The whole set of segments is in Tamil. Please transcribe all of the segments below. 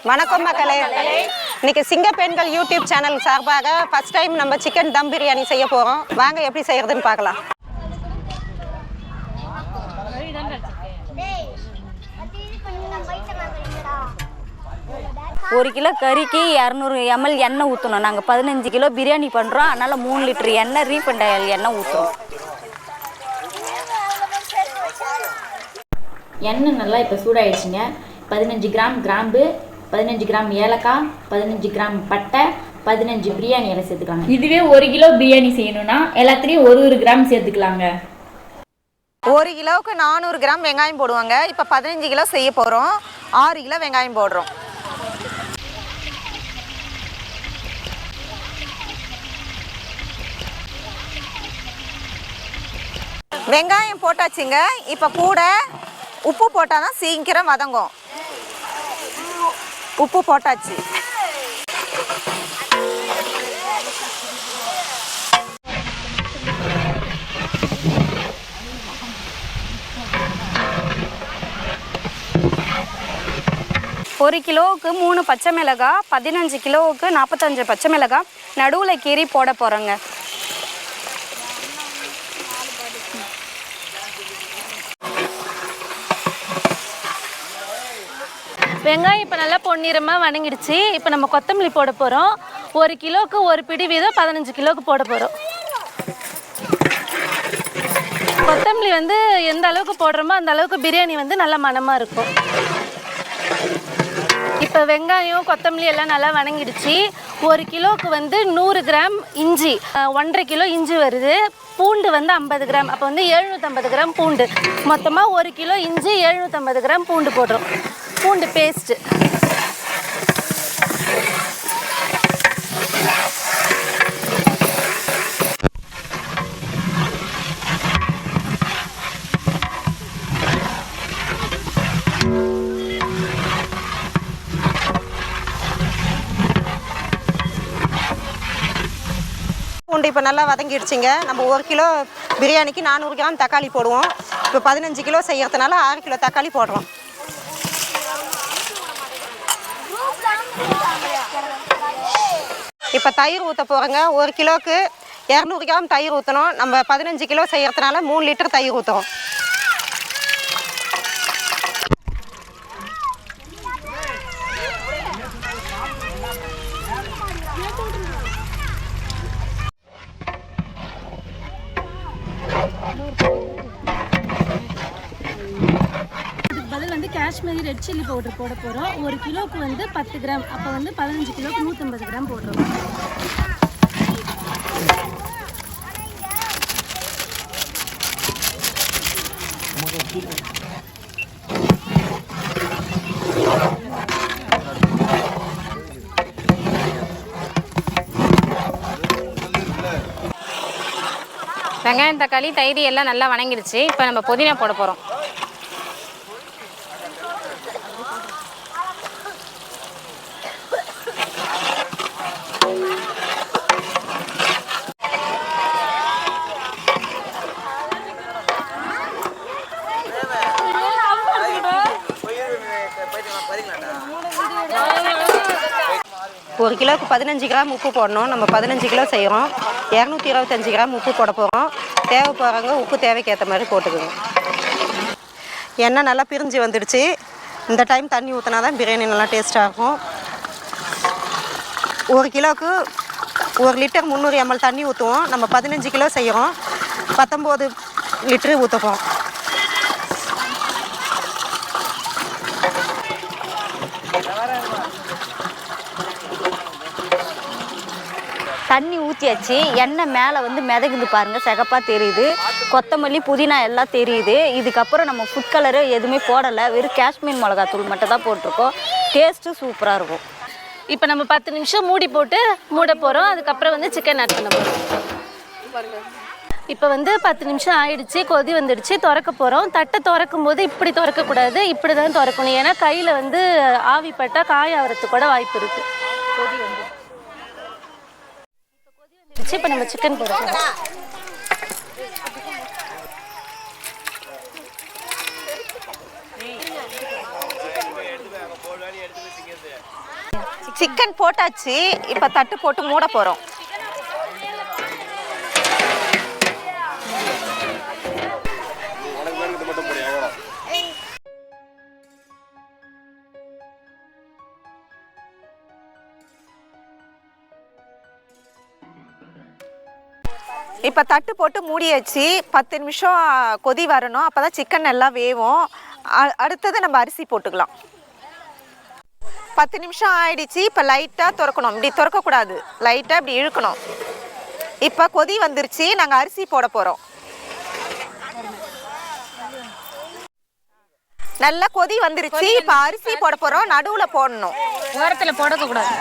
வணக்கம் மக்களே. இன்னைக்கு சிங்க பெண்கள் யூடியூப் சேனல் சார்பாக ஃபர்ஸ்ட் டைம் நம்ம சிக்கன் தம் பிரியாணி செய்ய போகிறோம். வாங்க எப்படி செய்யறதுன்னு பார்க்கலாம். ஒரு கிலோ கறிக்கு 200 ml எண்ணெய் ஊற்றணும். நாங்கள் 15 கிலோ பிரியாணி பண்ணுறோம். அதனால் 3 லிட்டர் எண்ணெய் ரீஃபண்ட் ஆயில் எண்ணெய் ஊற்றுறோம். எண்ணெய் நல்லா இப்போ சூடாயிடுச்சுங்க. 15 கிராம் கிராம்பு, 15 கிராம் ஏலக்காய், 15 கிராம் பட்டை, 15 பிரியாணி இலை சேர்த்துக்கலாங்க. இதுவே 1 கிலோ பிரியாணி செய்யணும்னா எல்லாத்துலேயும் 1 கிராம் சேர்த்துக்கலாங்க. 1 கிலோவுக்கு 400 கிராம் வெங்காயம் போடுவாங்க. இப்போ 15 கிலோ செய்ய போகிறோம். 6 கிலோ வெங்காயம் போடுறோம். வெங்காயம் போட்டாச்சுங்க. இப்போ கூட உப்பு போட்டால் தான் சீக்கிரம் வதங்கும். உப்பு போட்டாச்சு. ஒரு கிலோவுக்கு 3 பச்சை மிளகாய், 15 கிலோவுக்கு 45 பச்சை மிளகாய் நடுவில் கீறி போட போகிறோங்க. வெங்காயம் இப்போ நல்லா பொன்னிறமாக வணங்கிடுச்சு. இப்போ நம்ம கொத்தமல்லி போட போகிறோம். 1 கிலோவுக்கு 1 பிடி வீதம் 15 கிலோவுக்கு போட போகிறோம். கொத்தமல்லி எந்த அளவுக்கு போடுறோமோ அந்த அளவுக்கு பிரியாணி நல்லா மணமாக இருக்கும். இப்போ வெங்காயம் கொத்தமல்லி எல்லாம் நல்லா வணங்கிடுச்சு. 1 கிலோவுக்கு 100 கிராம் இஞ்சி, 1.5 கிலோ இஞ்சி வருது. பூண்டு 50 கிராம், அப்போ 750 கிராம் பூண்டு. மொத்தமாக 1 கிலோ இஞ்சி 750 கிராம் பூண்டு போடுறோம். பூண்டு பேஸ்ட்டு. பூண்டு இப்போ நல்லா வதங்கிடுச்சிங்க. நம்ம 1 கிலோ பிரியாணிக்கு 400 கிராம் தக்காளி போடுவோம். இப்போ 15 கிலோ செய்யறதுனால 6 கிலோ தக்காளி போடுறோம். இப்போ தயிர் ஊற்ற போகிறோங்க. 1 கிலோவுக்கு 200 கிராம் தயிர் ஊற்றணும். நம்ம 15 கிலோ செய்யறதுனால 3 லிட்டர் தயிர் ஊற்றுறோம். காஷ்மீரி ரெட் சில்லி பவுடர் போட போகிறோம். 1 கிலோவுக்கு 10 கிராம், அப்போ 15 கிலோவுக்கு 150 கிராம் போடுறோம். வெங்காயம் தக்காளி தயிர் எல்லாம் நல்லா வணங்கிடுச்சு. இப்போ நம்ம புதினா போட போகிறோம். ஒரு கிலோவுக்கு 15 கிராம் உப்பு போடணும். நம்ம 15 கிலோ செய்கிறோம். 225 கிராம் உப்பு போட போகிறோம். தேவைப்படுறவங்க உப்பு தேவைக்கேற்ற மாதிரி போட்டுக்கோங்க. எண்ணெய் நல்லா பிரிஞ்சு வந்துடுச்சு. இந்த டைம் தண்ணி ஊற்றினா தான் பிரியாணி நல்லா டேஸ்ட்டாக இருக்கும். 1 கிலோவுக்கு 1 லிட்டர் 300 ml தண்ணி ஊற்றுவோம். நம்ம 15 கிலோ செய்கிறோம். 19 லிட்டரு ஊற்றுப்போம். தண்ணி ஊற்றியாச்சு. எண்ணெய் மேலே மிதகுது பாருங்கள், சிகப்பாக தெரியுது. கொத்தமல்லி புதினா எல்லாம் தெரியுது. இதுக்கப்புறம் நம்ம ஃபுட் கலரு எதுவுமே போடலை. வெறும் காஷ்மீர் மிளகாத்தூள் மட்டும் தான் போட்டிருக்கோம். டேஸ்ட்டு சூப்பராக இருக்கும். இப்போ நம்ம 10 நிமிஷம் மூடி போட்டு மூட போகிறோம். அதுக்கப்புறம் சிக்கன் ஆட் பண்ண போகிறோம். இப்போ 10 நிமிஷம் ஆயிடுச்சு. கொதி வந்துடுச்சு. திறக்க போகிறோம். தட்டை திறக்கும் போது இப்படி திறக்கக்கூடாது, இப்படி தான் திறக்கணும். ஏன்னா கையில் ஆவி பட்டால் காய ஆகிறதுக்கு கூட வாய்ப்பு இருக்குது. கொதி இப்போ நம்ம சிக்கன் போடுறோம். சிக்கன் போட்டாச்சு. இப்போ தட்டு போட்டு மூட போகிறோம். இப்போ தட்டு போட்டு மூடியாச்சு. 10 நிமிஷம் கொதி வரணும். அப்போ தான் சிக்கன் நல்லா வேவும். அடுத்தது நம்ம அரிசி போட்டுக்கலாம். 10 நிமிஷம் ஆயிடுச்சு. இப்போ லைட்டாக திறக்கணும். இப்படி திறக்கக்கூடாது, லைட்டாக இப்படி இழுக்கணும். இப்போ கொதி வந்துருச்சு. நாங்கள் அரிசி போட போகிறோம். நல்லா கொதி வந்துருச்சு. இப்போ அரிசி போட போகிறோம். நடுவில் போடணும், ஓரத்தில் போடக்கூடாது.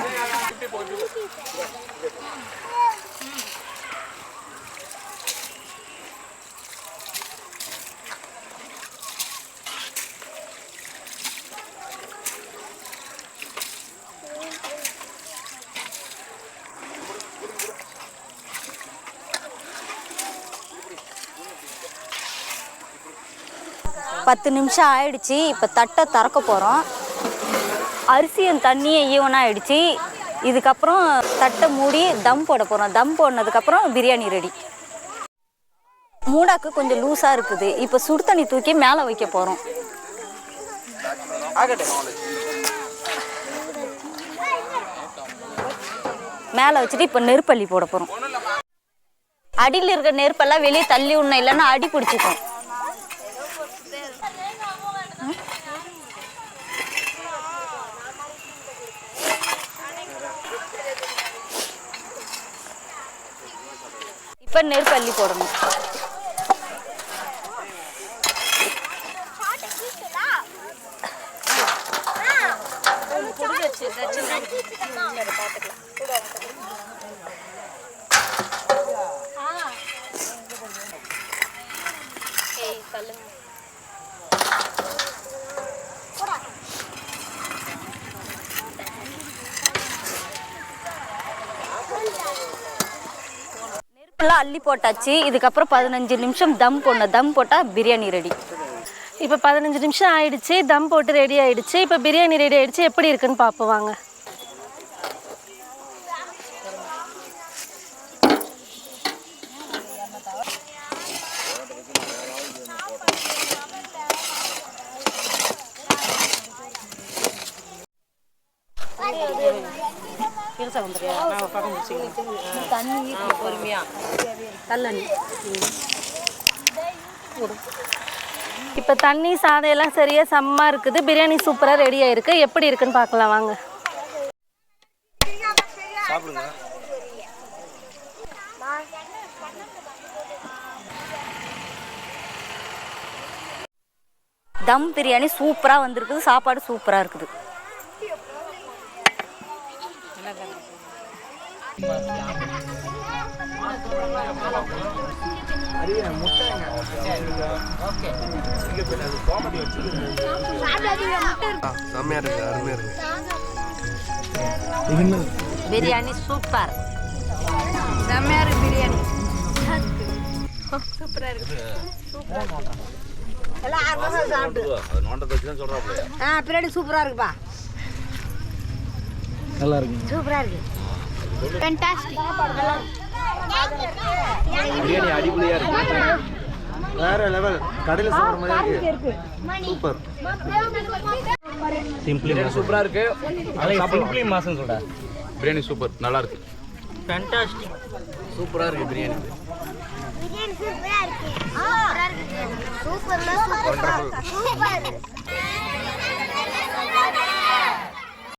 பத்து நிமிஷம் ஆயிடுச்சு. இப்போ தட்டை திறக்க போகிறோம். அரிசியும் தண்ணியும் ஈவனாக ஆயிடுச்சு. இதுக்கப்புறம் தட்டை மூடி தம் போட போகிறோம். தம் போடனதுக்கப்புறம் பிரியாணி ரெடி. மூடாக்கு கொஞ்சம் லூஸாக இருக்குது. இப்போ சுடு தண்ணி தூக்கி மேலே வைக்க போகிறோம். மேலே வச்சுட்டு இப்போ நெருப்பள்ளி போட போகிறோம். அடியில் இருக்க நெருப்பெல்லாம் வெளியே தள்ளி விடணும், இல்லைன்னா அடி பிடிச்சிக்கும். இப்போ நெருப்பள்ளி போடணும். நெருப்பெல்லாம் அள்ளி போட்டாச்சு. இதுக்கப்புறம் 15 நிமிஷம் தம் போடணும். தம் போட்டால் பிரியாணி ரெடி. இப்போ 15 நிமிஷம் ஆயிடுச்சு. தம் போட்டு ரெடி ஆயிடுச்சு. இப்போ பிரியாணி ரெடி ஆயிடுச்சு. எப்படி இருக்குன்னு பார்ப்போம் வாங்க. இப்போ தண்ணி சாதம் எல்லாம் சரியா செம்ம இருக்குது. பிரியாணி சூப்பராக ரெடி ஆயிருக்கு. எப்படி இருக்குன்னு பார்க்கலாம் வாங்க. தம் பிரியாணி சூப்பராக வந்திருக்குது. சாப்பாடு சூப்பராக இருக்குது. பிரியாணி சூப்பர், செம்மையா இருக்கு. பிரியாணி சூப்பரா இருக்கு. பிரியாணி சூப்பரா இருக்குப்பா. நல்லா இருக்கு. சூப்பரா இருக்கு. ஃபேண்டாஸ்டிக். பிரியாணி அடிபொலியா இருக்கு. வேற லெவல். கடையில சாப்பிடுற மாதிரி இருக்கு. சூப்பர். சிம்பிளி சூப்பரா இருக்கு. சிம்பிளி மாசம் சொல்றா. பிரியாணி சூப்பர், நல்லா இருக்கு. ஃபேண்டாஸ்டிக். சூப்பரா இருக்கு பிரியாணி. பிரியாணி சூப்பரா இருக்கு. சூப்பரா இருக்கு. சூப்பர்.